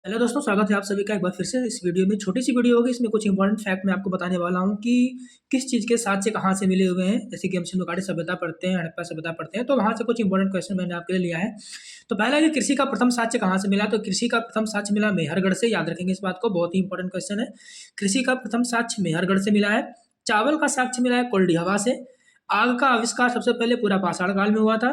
Hello दोस्तों, स्वागत है आप सभी का एक बार फिर से इस वीडियो में। छोटी सी वीडियो होगी, इसमें कुछ इंपॉर्टेंट फैक्ट मैं आपको बताने वाला हूँ कि किस चीज़ के साथ से कहाँ से मिले हुए हैं। जैसे कि हम सिंधु घाटी सभ्यता पढ़ते हैं, हड़प्पा सभ्यता पढ़ते हैं, तो वहाँ से कुछ इंपॉर्टेंट क्वेश्चन मैंने आपके लिए लिया है। तो पहला कि कृषि का प्रथम साक्ष्य कहाँ से मिला, तो कृषि का प्रथम साक्ष्य मिला मेहरगढ़ से। याद रखेंगे इस बात को, बहुत ही इंपॉर्टेंट क्वेश्चन है। कृषि का प्रथम साक्ष्य मेहरगढ़ से मिला है। चावल का साक्ष्य मिला है कोल्डिहवा से। आग का आविष्कार सबसे पहले पूरा पाषाण काल में हुआ था।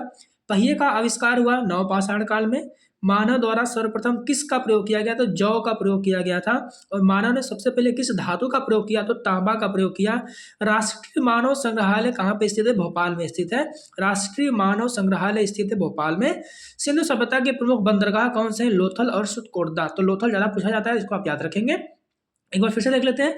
पहिए का आविष्कार हुआ नव पाषाण काल में। मानव द्वारा सर्वप्रथम किसका प्रयोग किया गया, तो जौ का प्रयोग किया गया था। और मानव ने सबसे पहले किस धातु का प्रयोग किया, तो तांबा का प्रयोग किया। राष्ट्रीय मानव संग्रहालय कहाँ पे स्थित है, भोपाल में स्थित है। राष्ट्रीय मानव संग्रहालय स्थित है भोपाल में। सिंधु सभ्यता के प्रमुख बंदरगाह कौन से हैं, लोथल और सुतकोटदा। तो लोथल ज्यादा पूछा जाता है, इसको आप याद रखेंगे। एक बार फिर से देख लेते हैं।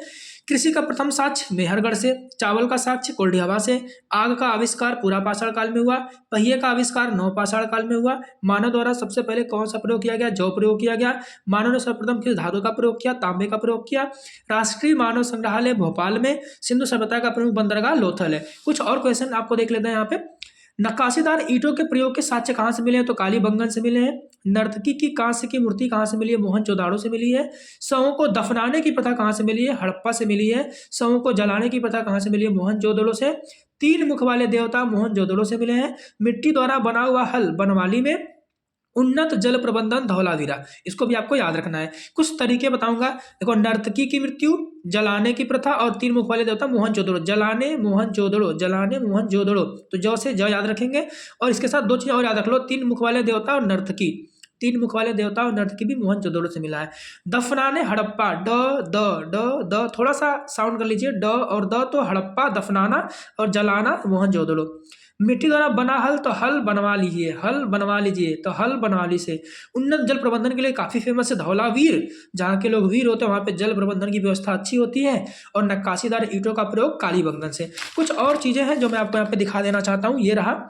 कृषि का प्रथम साक्ष्य मेहरगढ़ से। चावल का साक्ष्य कोल्डिहवा से। आग का आविष्कार पूरा पाषाण काल में हुआ। पहिए का आविष्कार नव पाषाण काल में हुआ। मानव द्वारा सबसे पहले कौन सा प्रयोग किया गया, जौ प्रयोग किया गया। मानव ने सर्वप्रथम किस धातु का प्रयोग किया, तांबे का प्रयोग किया। राष्ट्रीय मानव संग्रहालय भोपाल में। सिंधु सभ्यता का प्रमुख बंदरगाह लोथल है। कुछ और क्वेश्चन आपको देख लेते हैं यहाँ पे। नक्काशीदार ईंटों के प्रयोग के साक्ष्य कहाँ से मिले हैं, तो कालीबंगन से मिले हैं। नर्तकी की कांस्य की मूर्ति कहाँ से मिली है, मोहनजोदाड़ो से मिली है। शवों को दफनाने की प्रथा कहाँ से मिली है, हड़प्पा से मिली है। शवों को जलाने की प्रथा कहाँ से मिली है, मोहनजोदड़ो से। तीन मुख वाले देवता मोहनजोदड़ो से मिले हैं। मिट्टी द्वारा बना हुआ हल बनवाली में। उन्नत जल प्रबंधन धौलावीरा, इसको भी आपको याद रखना है। कुछ तरीके बताऊंगा। देखो, नर्तकी की मृत्यु, जलाने की प्रथा और तीन मुख वाले देवता मोहनजोदड़ो। जलाने मोहनजोदड़ो, जलाने मोहनजोदड़ो, तो जौ से ज याद रखेंगे। और इसके साथ दो चीजें और याद रख लो, तीन मुख वाले देवता और नर्तकी। तीन मुख वाले देवता और नर्तकी भी मोहनजोदड़ो से मिला है। दफनाने हड़प्पा, ड द ड द, थोड़ा सा साउंड कर लीजिए, ड और द, तो हड़प्पा दफनाना और जलाना मोहनजोदड़ो। मिट्टी द्वारा बना हल, तो हल बनवा लीजिए, हल बनवा लीजिए, तो हल बनवाली से। उन्नत जल प्रबंधन के लिए काफी फेमस है धौलावीर, जहाँ के लोग वीर होते हैं वहां पे जल प्रबंधन की व्यवस्था अच्छी होती है। और नक्काशीदार ईंटों का प्रयोग कालीबंगन से। कुछ और चीजें हैं जो मैं आपको यहाँ पे दिखा देना चाहता हूँ, ये रहा।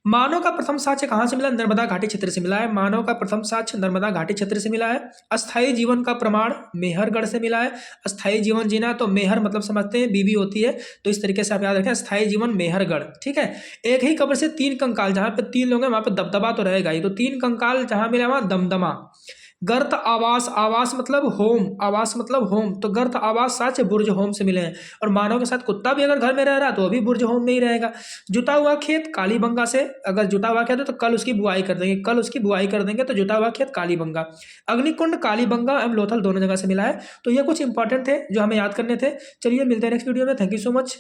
मानव का प्रथम साक्ष्य कहाँ से मिला, नर्मदा घाटी क्षेत्र से मिला है। मानव का प्रथम साक्ष्य नर्मदा घाटी क्षेत्र से मिला है। अस्थायी जीवन का प्रमाण मेहरगढ़ से मिला है। अस्थायी जीवन जीना, तो मेहर मतलब समझते हैं बीवी होती है, तो इस तरीके से आप याद रखें, अस्थायी जीवन मेहरगढ़। ठीक है। एक ही कब्र से तीन कंकाल, जहाँ पे तीन लोग हैं वहां पे दबदबा तो रहेगा ही, तो तीन कंकाल जहां मिला वहां दमदमा। गर्त आवास, आवास मतलब होम, आवास मतलब होम, तो गर्त आवास साक्ष्य बुर्ज होम से मिले हैं। और मानव के साथ कुत्ता भी अगर घर में रह रहा है तो अभी बुर्ज होम में ही रहेगा। जुता हुआ खेत कालीबंगा से। अगर जुता हुआ खेत है तो कल उसकी बुआई कर देंगे, कल उसकी बुआई कर देंगे, तो जुता हुआ खेत कालीबंगा। अग्निकुंड कालीबंगा एवं लोथल दोनों जगह से मिला है। तो ये कुछ इंपॉर्टेंट थे जो हमें याद करने थे। चलिए मिलते हैं नेक्स्ट वीडियो में। Thank you so much.